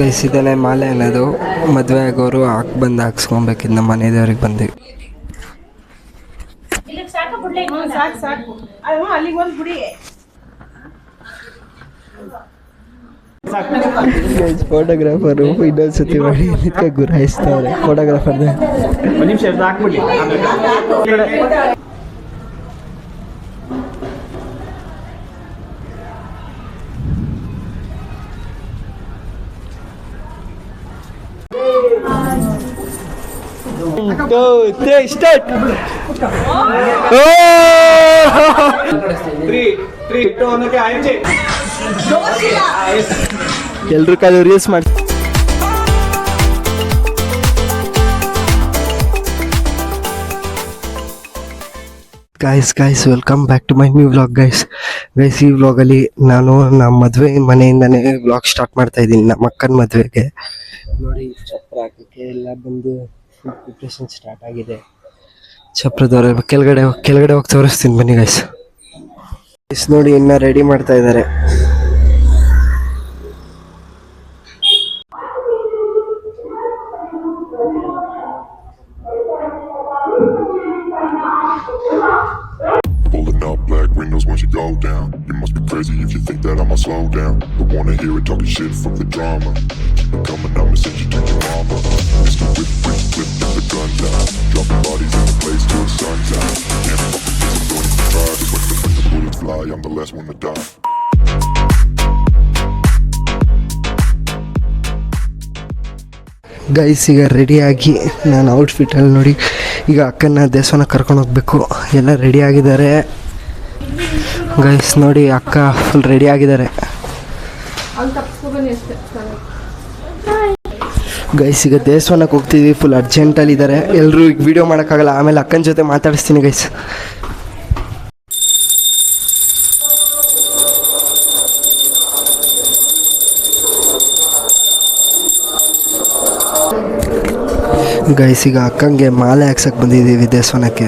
ಗೈಸಿದೆಲೆ ಮಾಲೆ ಅನ್ನೋದು ಮದುವೆ ಆಗೋರು ಬಂದು ಹಾಕ್ಸ್ಕೊಬೇಕಿದ್ದು ನಮ್ಮ ಮನೆ ದೇವ್ರಿಗೆ ಬಂದಿವಿ. ಫೋಟೋಗ್ರಾಫರು ಇನ್ನೊಂದ್ಸತಿ ಮಾಡಿ ಗುರಾಯಿಸ್ತಾರೆ ಫೋಟೋಗ್ರಾಫರ್ನ. ಎಲ್ರು ಕಾಲು ರೀಲ್ಸ್ ಮಾಡಿ. Guys welcome back to my new vlog guys. ಈ ವ್ಲಾಗಲ್ಲಿ ನಾನು ನಮ್ಮ ಮದುವೆ ಮನೆಯಿಂದನೇ ವ್ಲಾಗ್ ಸ್ಟಾರ್ಟ್ ಮಾಡ್ತಾ ಇದ್ದೀನಿ. ನಮ್ಮ ಅಕ್ಕನ ಮದುವೆಗೆ ನೋಡಿ ಚಪ್ರ ಹಾಕೋಕ್ಕೆ ಎಲ್ಲ ಬಂದು ಪ್ರಿಪ್ರೇಷನ್ ಸ್ಟಾರ್ಟ್ ಆಗಿದೆ. ಚಪ್ರದವ್ರೆ ಕೆಳಗಡೆ ಹೋಗಿ ತೋರಿಸ್ತೀನಿ ಬನ್ನಿ ಗೈಸ್. ನೋಡಿ ಇನ್ನ ರೆಡಿ ಮಾಡ್ತಾ ಇದ್ದಾರೆ. Pulling up black windows once you go down. You must be crazy if you think that I'ma slow down. Don't wanna hear it talking shit from the drama. Keep it coming, I'ma send you to your mama. Mr. Whip, get the guns out. Dropping bodies in the place till the sun's out. Can't fuck with this, I'm going to try. Just when the bullets fly, I'm the last one to die. Guys ಈಗ ರೆಡಿಯಾಗಿ ನಾನು ಔಟ್ಫಿಟ್ಟಲ್ಲಿ ನೋಡಿ ಈಗ ಅಕ್ಕನ ದೇವಸ್ಥಾನ ಕರ್ಕೊಂಡು ಹೋಗ್ಬೇಕು. ಎಲ್ಲ ರೆಡಿ ಆಗಿದ್ದಾರೆ ಗೈಸ್. ನೋಡಿ ಅಕ್ಕ ಫುಲ್ ರೆಡಿ ಆಗಿದ್ದಾರೆ ಗೈಸ್. ಈಗ ದೇವಸ್ಥಾನಕ್ಕೆ ಹೋಗ್ತಿದ್ವಿ, ಫುಲ್ ಅರ್ಜೆಂಟಲ್ಲಿ ಇದ್ದಾರೆ ಎಲ್ಲರೂ. ಈಗ ವಿಡಿಯೋ ಮಾಡೋಕ್ಕಾಗಲ್ಲ, ಆಮೇಲೆ ಅಕ್ಕನ ಜೊತೆ ಮಾತಾಡಿಸ್ತೀನಿ ಗೈಸ್. ಗೈಸ್ ಈಗ ಅಕ್ಕಂಗೆ ಮಾಲೆ ಹಾಕ್ಸಕ್ಕೆ ಬಂದಿದ್ದೀವಿ ದೇವಸ್ಥಾನಕ್ಕೆ.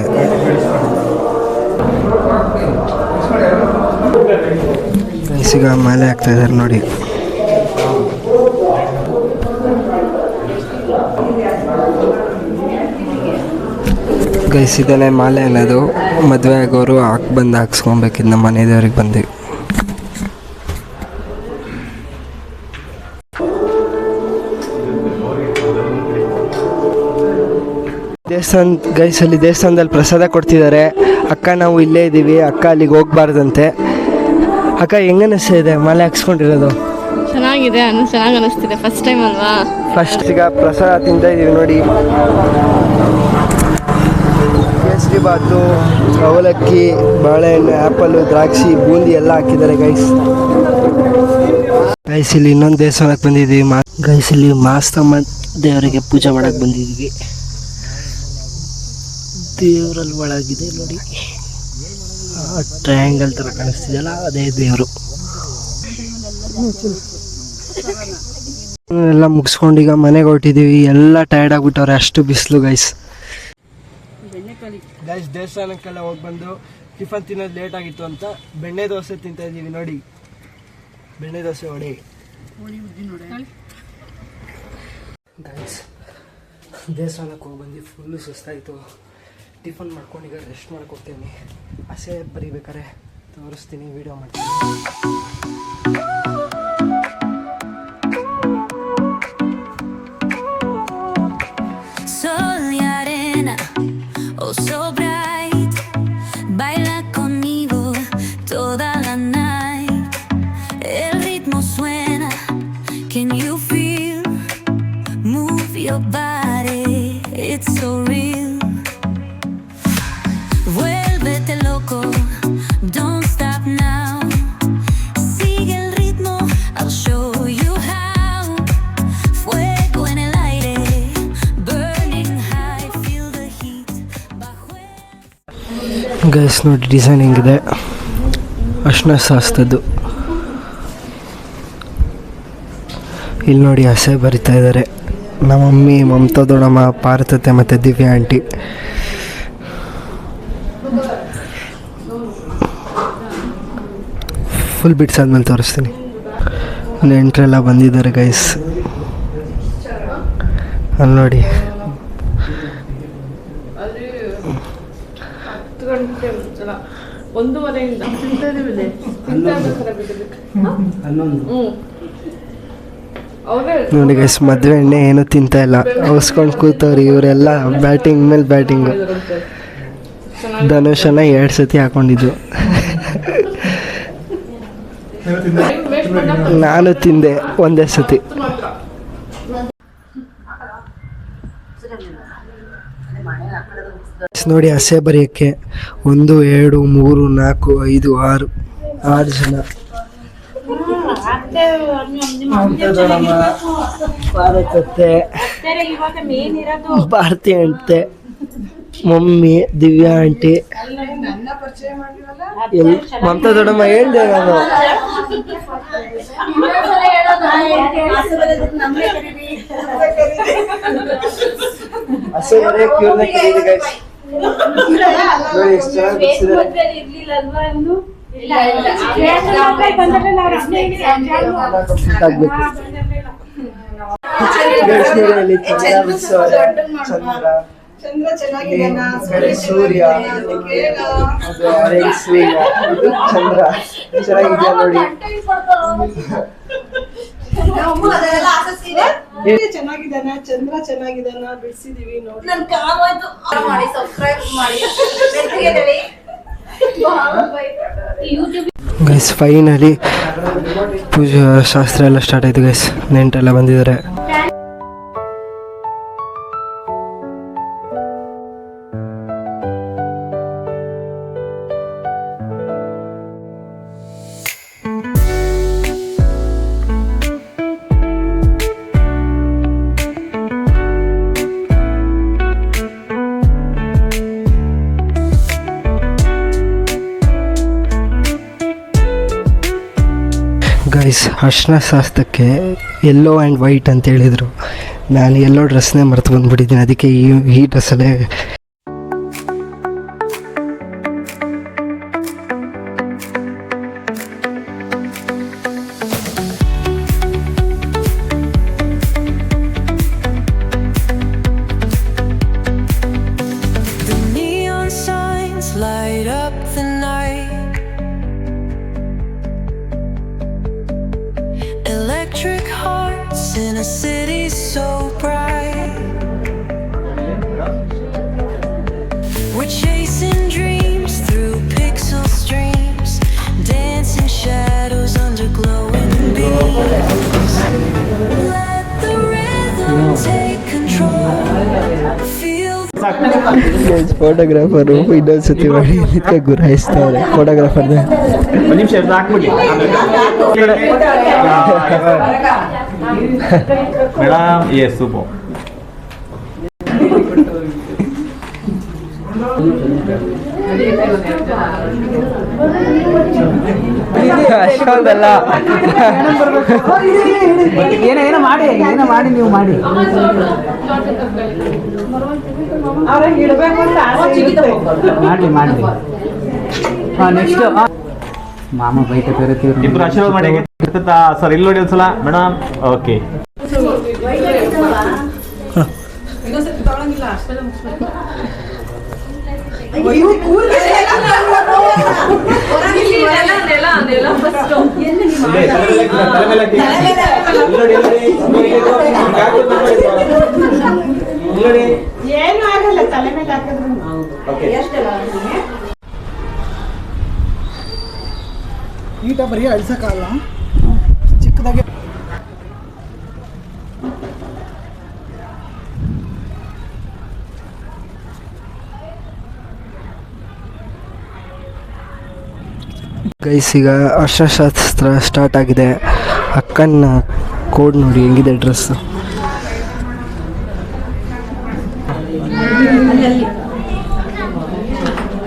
ಗೈಸ್ ಈಗ ಮಾಲೆ ಹಾಕ್ತಾ ಇದ್ದಾರೆ ನೋಡಿ. ಗೈಸ್ ಇದೆಲೆ ಮಾಲೆ ಅನ್ನೋದು ಮದುವೆ ಆಗೋರು ಬಂದು ಹಾಕ್ಸ್ಕೊಬೇಕಿದ್ದು ನಮ್ಮ ಮನೆ ದೇವ್ರಿಗೆ ಬಂದಿವಿ. ಗೈಸಲ್ಲಿ ದೇವಸ್ಥಾನದಲ್ಲಿ ಪ್ರಸಾದ ಕೊಡ್ತಿದ್ದಾರೆ. ಅಕ್ಕ ನಾವು ಇಲ್ಲೇ ಇದ್ದೀವಿ, ಅಕ್ಕ ಅಲ್ಲಿಗೆ ಹೋಗ್ಬಾರ್ದಂತೆ. ಅಕ್ಕ ಹೆಂಗನಿಸ್ತಾ ಇದೆ ಮಾಲೆ ಹಾಕ್ಸ್ಕೊಂಡಿರೋದು? ಚೆನ್ನಾಗಿದೆ, ಚೆನ್ನಾಗಿ ಅನಿಸ್ತಿದೆ. ಫಸ್ಟ್ ಟೈಮ್ ಅಲ್ವಾ? ಫಸ್ಟ್ ಈಗ ಪ್ರಸಾದ ತಿಂತಾ ಇದ್ದೀವಿ ನೋಡಿ. ಕೇಸರಿ ಬಾತು, ಅವಲಕ್ಕಿ, ಬಾಳೆಹಣ್ಣು, ಆ್ಯಪಲ್ಲು, ದ್ರಾಕ್ಷಿ, ಬೂಂದಿ ಎಲ್ಲ ಹಾಕಿದ್ದಾರೆ ಗೈಸ್. ಇಲ್ಲಿ ಇನ್ನೊಂದು ದೇವಸ್ಥಾನಕ್ಕೆ ಬಂದಿದ್ದೀವಿ. ಇಲ್ಲಿ ಮಾಸ್ತಮ್ಮ ದೇವರಿಗೆ ಪೂಜೆ ಮಾಡಕ್ಕೆ ಬಂದಿದ್ದೀವಿ. ದೇವರಲ್ಲಿ ಒಳಗಿದೆ ನೋಡಿ, ಟ್ರಯಾಂಗಲ್ ಥರ ಕಾಣಿಸ್ತಿದೆಯಲ್ಲ ಅದೇ ದೇವರು. ಎಲ್ಲ ಮುಗಿಸ್ಕೊಂಡು ಈಗ ಮನೆಗೆ ಹೊರಟಿದ್ದೀವಿ. ಎಲ್ಲ ಟಯರ್ಡ್ ಆಗಿಬಿಟ್ಟವ್ರೆ, ಅಷ್ಟು ಬಿಸಿಲು ಗೈಸ್. ದೇವಸ್ಥಾನಕ್ಕೆಲ್ಲ ಹೋಗಿ ಬಂದು ಟಿಫನ್ ತಿನ್ನೋದು ಲೇಟ್ ಆಗಿತ್ತು ಅಂತ ಬೆಣ್ಣೆ ದೋಸೆ ತಿಂತಾ ಇದ್ದೀವಿ ನೋಡಿ. ಬೆಣ್ಣೆ ದೋಸೆ ಹೊಡೆ ಗೈಸ್. ದೇವಸ್ಥಾನಕ್ಕೆ ಹೋಗಿ ಬಂದು ಫುಲ್ಲು ಸುಸ್ತಾಯಿತು. ಟಿಫನ್ ಮಾಡ್ಕೊಂಡು ಈಗ ರೆಸ್ಟ್ ಮಾಡ್ಕೊಡ್ತೀನಿ. ಆಸೆ ಬರೀಬೇಕಾರೆ ತೋರಿಸ್ತೀನಿ, ವಿಡಿಯೋ ಮಾಡ್ತೀನಿ. Sol y arena, oh so bright, baila conmigo toda la night. El ritmo suena, can you feel? Move your body, it's so real. Vuélvete loco, don't stop now. Sigue el ritmo, I'll show you how. Fuego en el aire, burning high, feel the heat. Guys ನೋಡಿ design ಹೆಂಗಿದೆ, ಅರ್ಶಿನ ಶಾಸ್ತ್ರದ್ದು. ಇಲ್ಲಿ ನೋಡಿ ಹಸೆ ಬರಿತಾ ಇದ್ದಾರೆ ನಮ್ಮ mummy, Mamata ದೊಡ್ಡಮ್ಮ, ಪಾರ್ಥತೆ ಮತ್ತು ದಿವ್ಯಾ ಆಂಟಿ. ಫುಲ್ ಬಿಟ್ಸ್ ಆದ್ಮೇಲೆ ತೋರಿಸ್ತೀನಿ. ನೆಂಟರೆಲ್ಲ ಬಂದಿದ್ದಾರೆ ಗೈಸ್. ಅಲ್ಲಿ ನೋಡಿ ಅಲ್ಲಿ 10 ಗಂಟೆ ಮುಂಚೆಲ್ಲ 1:30 ತಿಂತಾಯಿದ್ದೀವಿ ಅವರೇ ನೋಡಿ ಗೈಸ್, ಮದುವೆ ಎಣ್ಣೆ ಏನು ತಿಂತಾ ಇಲ್ಲ, ಅವಸ್ಕೊಂಡು ಕೂತವ್ರಿ ಇವರೆಲ್ಲ. ಬ್ಯಾಟಿಂಗ್ ಮೇಲೆ ಬ್ಯಾಟಿಂಗ್. ಧನುಷನ 2 ಸತಿ ಹಾಕೊಂಡಿದ್ದು. ನಾನು ತಿಂದೆ ಒಂದೇ ಸತಿ. ನೋಡಿ ಹಸೆ ಬರೆಯೋಕ್ಕೆ 1 2 3 4 5 6 ಜನ. ಭಾರತಿ ಅಂತೆ, ಮಮ್ಮಿ, ದಿವ್ಯಾ ಆಂಟಿ, ಮಮತಾ ದೊಡ್ಡಮ್ಮ. ಹೇಳ್ದೆ ನಾನು ಹಸೆ ಬರೆಯೋಕ್ಕೆ ಇವ್ರನ್ನ ಕರೀರಿ guys. ನೋಡಿ ಎಷ್ಟು ಚೆನ್ನಾಗಿ ಚಂದ್ರ ಚೆನ್ನಾಗಿದ್ದಾನ, ಸೂರ್ಯ, ಚಂದ್ರ ಚೆನ್ನಾಗಿದ್ಯಾ ನೋಡಿ. ಚೆನ್ನಾಗಿದ್ದಾನ, ಚಂದ್ರ ಚೆನ್ನಾಗಿದ್ದಾನ, ಬಿಡಿಸಿದೀವಿ ನೋಡಿ. ಗೈಸ್ ಫೈನಲಿ ಪೂಜಾ ಶಾಸ್ತ್ರ ಎಲ್ಲ ಸ್ಟಾರ್ಟ್ ಆಯ್ತು ಗೈಸ್. ನೆಂಟೆಲ್ಲ ಬಂದಿದ್ದಾರೆ. ಗೈಸ್ ಅರ್ಶಿನ ಶಾಸ್ತ್ರಕ್ಕೆ ಯೆಲ್ಲೋ ಆ್ಯಂಡ್ ವೈಟ್ ಅಂತ ಹೇಳಿದರು. ನಾನು ಯೆಲ್ಲೋ ಡ್ರೆಸ್ನೇ ಮರೆತು ಬಂದುಬಿಟ್ಟಿದ್ದೀನಿ, ಅದಕ್ಕೆ ಈ ಡ್ರೆಸ್ಸಲ್ಲೇ. The neon signs light up the night. Electric hearts in a city so bright. We're chasing dreams through pixel streams, dancing shadows under glowing beams. Let the rhythm take control. Feel photographer ಇನ್ನೊಂದ್ಸತಿ ಮಾಡಿ ಇದಕ್ಕೆ ಗುರಾಯಿಸ್ತಾರೆ ಫೋಟೋಗ್ರಾಫರ್ನ. ಒಂದು ನಿಮಿಷ ಹಾಕ್ಬಿಡಿ madam. Yes super. ಅಷ್ಟೊಂದಲ್ಲ, ಏನೋ ಮಾಡಿ ನೀವು ಮಾಡಿ ಮಾಡಿ. ನೆಕ್ಸ್ಟ್ ಮಾಮ ಬೈಕ ತೋರಿತೀವಿ. ಇಬ್ರು ಆಶೀರ್ವಾದ ಮಾಡಿ. ಸರ್ ಇಲ್ಲಿ ನೋಡಿ ಒಂದ್ಸಲ ಮೇಡಮ್. ಓಕೆ ಏನು ಆಗಲ್ಲ, ತಲೆ ಮೇಲೆ ಹಾಕಿದ್ರು. ಈಟ ಬರೀ ಅಳ್ಸಕ್ಕಾಗಲ್ಲ, ಚಿಕ್ಕದಾಗೆ. ಗೈಸ್ ಈಗ ಅರ್ಶನಶಾಸ್ತ್ರ ಸ್ಟಾರ್ಟ್ ಆಗಿದೆ. ಅಕ್ಕನ ಕೋಡ್ ನೋಡಿ ಹೆಂಗಿದೆ ಡ್ರೆಸ್ಸು.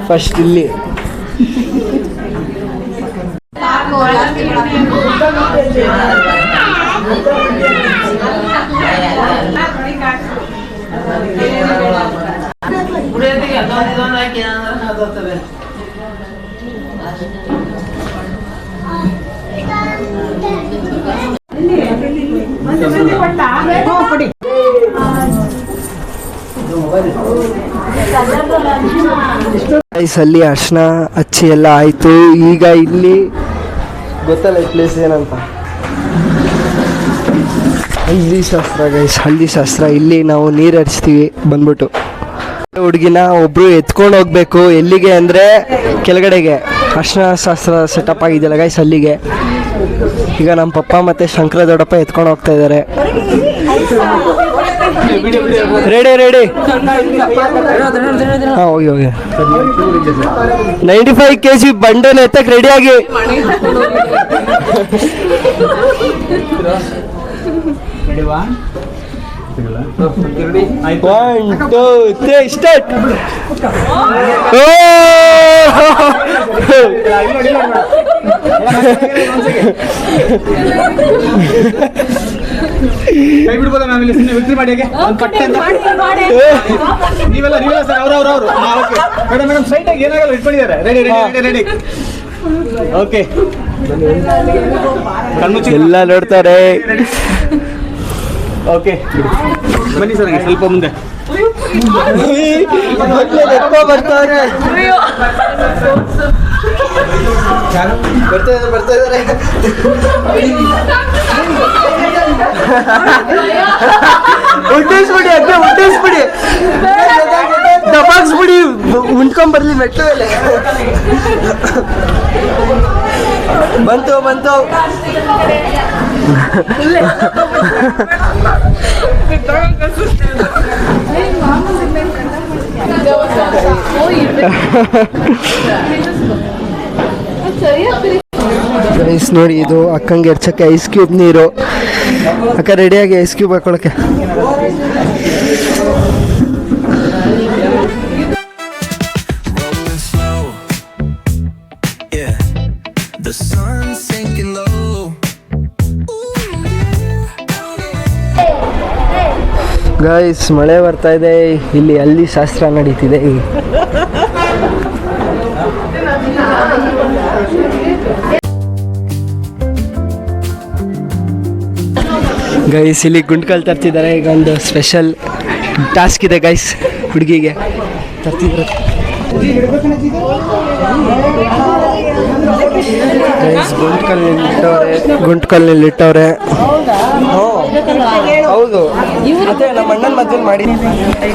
ಫಸ್ಟ್ ಇಲ್ಲಿ ಕೊಡಿ. ಗೈಸ್ ಅಲ್ಲಿ ಅರ್ಶಿನ ಹಚ್ಚಿ ಎಲ್ಲ ಆಯಿತು. ಈಗ ಇಲ್ಲಿ ಗೊತ್ತಲ್ಲ ಈ ಪ್ಲೇಸ್ ಏನಂತ, ಹಲ್ದಿ ಶಾಸ್ತ್ರ ಗೈಸ್. ಹಲ್ದಿ ಶಾಸ್ತ್ರ ಇಲ್ಲಿ ನಾವು ನೀರು ಹರಿಸ್ತೀವಿ ಬಂದ್ಬಿಟ್ಟು. ಹುಡುಗಿನ ಒಬ್ರು ಎತ್ಕೊಂಡು ಹೋಗ್ಬೇಕು. ಎಲ್ಲಿಗೆ ಅಂದರೆ ಕೆಳಗಡೆಗೆ. ಅರ್ಶಿನ ಶಾಸ್ತ್ರ ಸೆಟಪ್ ಆಗಿದೆಯಲ್ಲ ಗೈಸ್ ಅಲ್ಲಿಗೆ. ಈಗ ನಮ್ಮ ಪಪ್ಪ ಮತ್ತು ಶಂಕರ ದೊಡ್ಡಪ್ಪ ಎತ್ಕೊಂಡು ಹೋಗ್ತಾ ಇದ್ದಾರೆ. ರೆಡಿ ಹಾಂ ಹೋಗಿ 95 kg ಬಂಡನ ಎತ್ತಕ್ಕೆ ರೆಡಿಯಾಗಿ. 1 2 3 ಸ್ಟಾರ್ಟ್. ಕೈ ಬಿಡ್ಬೋದ ಮ್ಯಾಮ್? ಇಲ್ಲಿ ಸುಮ್ಮನೆ ವಿಕ್ಟ್ರಿ ಮಾಡಿ ನೀವೆಲ್ಲ ಸರ್ ಅವ್ರು ಮೇಡಮ್ ಮೇಡಮ್ ಸ್ಟ್ರೈಟ್ ಆಗಿ ಏನಾಗಲ್ಲ ಇಟ್ಕೊಂಡಿದ್ದಾರೆ. Ready okay. ಎಲ್ಲ ನೋಡ್ತಾರೆ. ಓಕೆ ಬನ್ನಿ ಸರ್ ಸ್ವಲ್ಪ ಮುಂದೆ. ಬರ್ತಾರೆ ಉಡ್ಡಿಸ್ಬಿಡಿ ಅದೇ ಉಡ್ಡಿಸ್ಬಿಡಿ, ದಬಾಕ್ಸ್ಬಿಡಿ, ಉಂಟ್ಕೊಂಬರ್ಲಿ ಮೆಟ್ಟ ಮೇಲೆ. ಬಂತು ಗೈಸ್ ನೋಡಿ, ಇದು ಅಕ್ಕಂಗೆ ಎರ್ಚಕ್ಕೆ ಐಸ್ ಕ್ಯೂಬ್ ನೀರು. ಅಕ್ಕ ರೆಡಿಯಾಗಿ ಐಸ್ ಕ್ಯೂಬ್ ಹಾಕೊಳಕ್ಕೆ. ಗೈಸ್ ಮಳೆ ಬರ್ತಾ ಇದೆ. ಇಲ್ಲಿ ಹಲ್ದಿ ಶಾಸ್ತ್ರ ನಡೀತಿದೆ. ಗೈಸ್ ಇಲ್ಲಿ ಗುಂಡ್ಕಲ್ ತರ್ತಿದ್ದಾರೆ. ಈಗ ಒಂದು ಸ್ಪೆಷಲ್ ಟಾಸ್ಕ್ ಇದೆ ಗೈಸ್, ಹುಡುಗಿಗೆ ತರ್ತಿದ್ದಾರೆ. ಗೈಸ್ ಗುಂಟ್ಕಲ್ನಲ್ಲಿ ಇಟ್ಟವ್ರೆ. ಹೌದು, ಮತ್ತೆ ನಮ್ಮ ಅಣ್ಣನ ಮದ್ವೆ ಮಾಡಿ.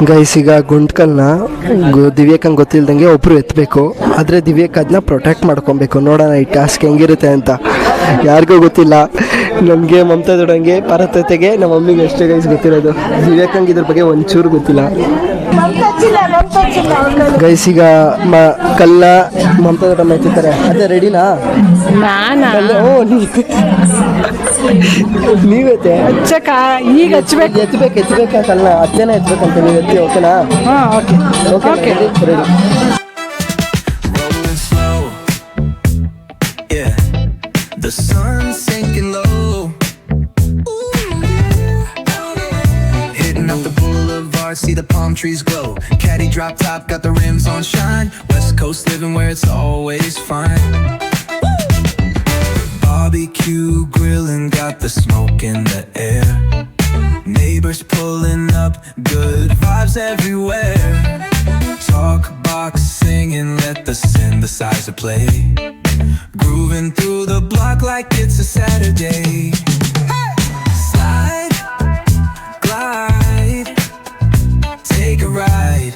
ಗೈಸ್ ಈಗ ಗುಂಟ್ಕಲ್ನ ದಿವ್ಯಕ್ಕಂಗೆ ಗೊತ್ತಿಲ್ದಂಗೆ ಒಬ್ರು ಎತ್ತಬೇಕು. ಆದರೆ ದಿವ್ಯಕ್ಕೆ ಅದನ್ನ ಪ್ರೊಟೆಕ್ಟ್ ಮಾಡ್ಕೊಬೇಕು. ನೋಡೋಣ ಈ ಟಾಸ್ಕ್ ಹೆಂಗಿರುತ್ತೆ ಅಂತ. ಯಾರಿಗೂ ಗೊತ್ತಿಲ್ಲ. ನನಗೆ ಮಮತಾ ದೊಡ್ಡಂಗೆ, ಪಾರತತೆಗೆ, ನಮ್ಮ ಮಮ್ಮಿಗೆ ಅಷ್ಟೇ ಗೈಸ್ ಗೊತ್ತಿರೋದು. ದಿವ್ಯಕ್ಕಂಗೆ ಇದ್ರ ಬಗ್ಗೆ ಒಂಚೂರು ಗೊತ್ತಿಲ್ಲ. ಗೈಸ್ ಈಗ ಕಲ್ಲ ಮಮತಾ ದೊಡ್ಡಮ್ಮ ಎತ್ತಿರ್ತಾರೆ. ಅದೇ ರೆಡಿನಾ? ನೀವೈತೆ ಈಗ ಹಚ್ಬೇಕು. ಎತ್ತಬೇಕಲ್ಲ, ಅಜ್ಜನೇ ಎತ್ತಬೇಕಂತ. ನೀವು ಎತ್ತಿ ಓಕೆನಾ? Okay ready. The sun's sinking low. Hitting up the boulevard, see the palm trees glow. Caddy drop top, got the rims on shine. West Coast living where it's always fine. Barbecue grilling, got the smoke in the air. Neighbors pulling up, good vibes everywhere. Talk box singing, let the synthesizer play. Grooving through the block like it's a Saturday. Slide, glide, take a ride.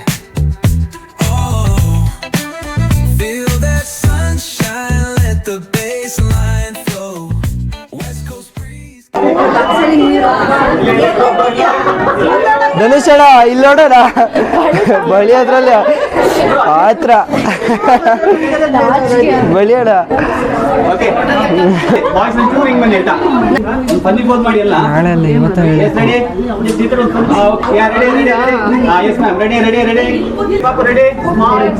Oh, feel that sunshine, let the bass line flow. West Coast breeze. Dhanush ಅಣ್ಣ ಇಲ್ಲಿ ನೋಡೋಣ, ಬಳಿ ಅದ್ರಲ್ಲಿ ಆತ್ರ ಬಳಿ ಅಣ್ಣ. Okay boys ಒಂಚೂರು ಹಿಂಗೆ ಬನ್ನಿ ಆಯ್ತಾ? ಬನ್ನಿ ಫೋನ್ ಮಾಡಿ ಎಲ್ಲ. ನಾಳೆ ಅಲ್ಲ ಇವತ್ತು. Yes ready? Yeah ready? Yes ma'am ready ಪಾಪ ready.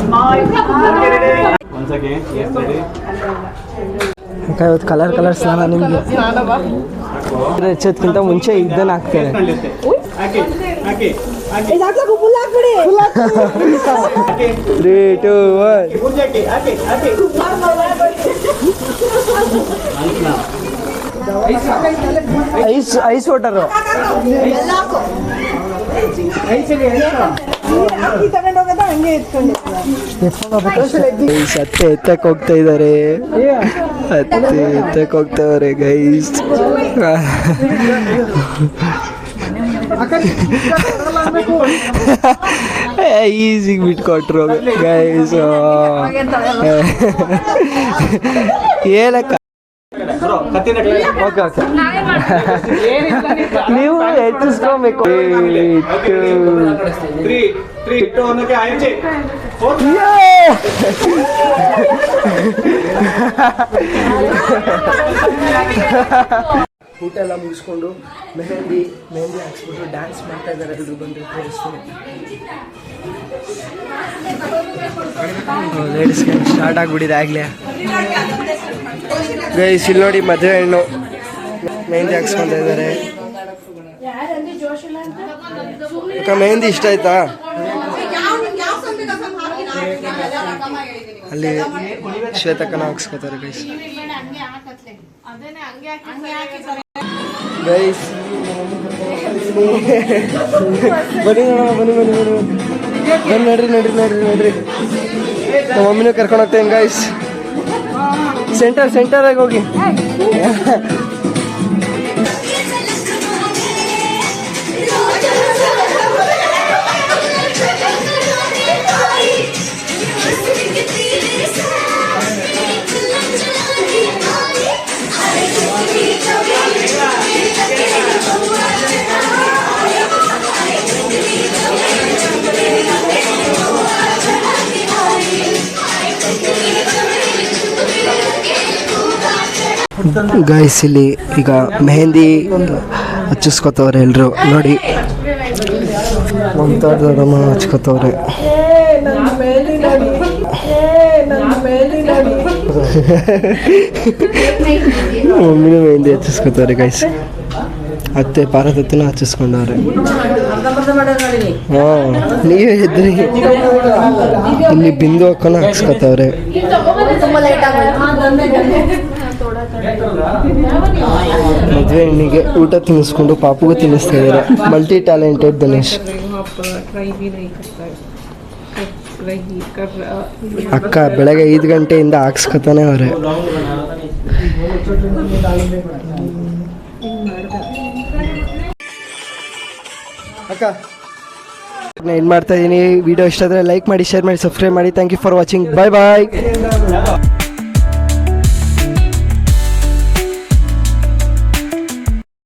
Smile okay ready. One second. Yes ready. ಅಕ್ಕ ಇವತ್ತು ಕಲರ್ ಸ್ನಾನ ನಿಮಗೆ ಹೆಚ್ಚೋದ್ಕಿಂತ ಮುಂಚೆ ಇದನ್ನ ಹಾಕ್ತಾರೆ. ಹಾಕಿ 3 2 1 ಐಸ್ ವಾಟರು. ಅತ್ತೆ ಎತ್ತಕ್ಕೆ ಹೋಗ್ತಾ ಇದ್ದಾರೆ, ಅತ್ತೆ ಎತ್ತಕ್ಕೆ ಹೋಗ್ತಾವ್ರೆ ಗೈಸ್. ಈಸಿಗೆ ಬಿಟ್ಕೊಟ್ರು ಗೈಸ್. ಏನಕ್ಕ ನೀವು ಹೆಚ್ಚಿಸ್ಕೊಬೇಕು. ಊಟ ಎಲ್ಲ ಮುಗಿಸ್ಕೊಂಡು ಮೆಹಂದಿ ಹಾಕ್ಸ್ಬಿಟ್ಟು ಡ್ಯಾನ್ಸ್ ಮಾಡ್ತಾ ಇದ್ದಾರೆ. ಎಲ್ಲರೂ ಬಂದು ತೋರಿಸ್ತೀನಿ. ಲೇಡೀಸ್ ಸ್ಟಾರ್ಟ್ ಆಗ್ಬಿಟ್ಟಿದೆ ಆಗ್ಲೇ ಗೈಸ್. ಇಲ್ಲಿ ನೋಡಿ ಮದುವೆ ಹೆಣ್ಣು ಮೆಹಂದಿ ಹಾಕ್ಸ್ಕೊತಾ ಇದ್ದಾರೆ. ಅಕ್ಕ ಮೆಹಂದಿ ಇಷ್ಟ ಆಯ್ತಾ? ಅಲ್ಲಿ ಶ್ವೇತಕ್ಕನ ಹಾಕ್ಸ್ಕೊತಾರೆ ಗೈಸ್. ಗೈಸ್ ಬನ್ನಿ ನೋಡೋಣ, ಬನ್ನಿ ನಡ್ರಿ. ನಮ್ಮ ಮಮ್ಮಿನೂ ಕರ್ಕೊಂಡು ಹೋಗ್ತೇನೆ ಗೈಸ್. ಸೆಂಟರಾಗಿ ಹೋಗಿ. ಗೈಸ್ ಇಲ್ಲಿ ಈಗ ಮೆಹಂದಿ ಹಚ್ಚಿಸ್ಕೊತವ್ರೆ ಎಲ್ರು ನೋಡಿ. ಮಮತಾದಮ್ಮ ಹಚ್ಕೋತವ್ರೆ. ಮಮ್ಮಿನೂ ಮೆಹಂದಿ ಹಚ್ಚಿಸ್ಕೊತವ್ರೆ ಗೈಸ್. ಅತ್ತೆ ಪಾರದತ್ತಿನ ಹಚ್ಚಿಸ್ಕೊಂಡವ್ರೆ. ಹಾಂ ನೀವೇ ಇದ್ರಿ. ಇಲ್ಲಿ ಬಿಂದು ಅಕ್ಕನ ಹಾಕ್ಸ್ಕೊತವ್ರೆ. ಮದುವೆ ಹೆಣ್ಣಿಗೆ ಊಟ ತಿನ್ನಿಸ್ಕೊಂಡು ಪಾಪುಗೂ ತಿನ್ನಿಸ್ತಾ ಇದ್ದಾರೆ. Multi talented Dinesh. ಅಕ್ಕ ಬೆಳಗ್ಗೆ 5 ಗಂಟೆಯಿಂದ ಹಾಕ್ಸ್ಕೊತಾನೆ ಅವ್ರೆ. ಅಕ್ಕ ಏನು ಮಾಡ್ತಾ ಇದ್ದೀನಿ. ವಿಡಿಯೋ ಇಷ್ಟ ಆದರೆ ಲೈಕ್ ಮಾಡಿ, ಶೇರ್ ಮಾಡಿ, ಸಬ್ಸ್ಕ್ರೈಬ್ ಮಾಡಿ. Thank you for watching. Bye.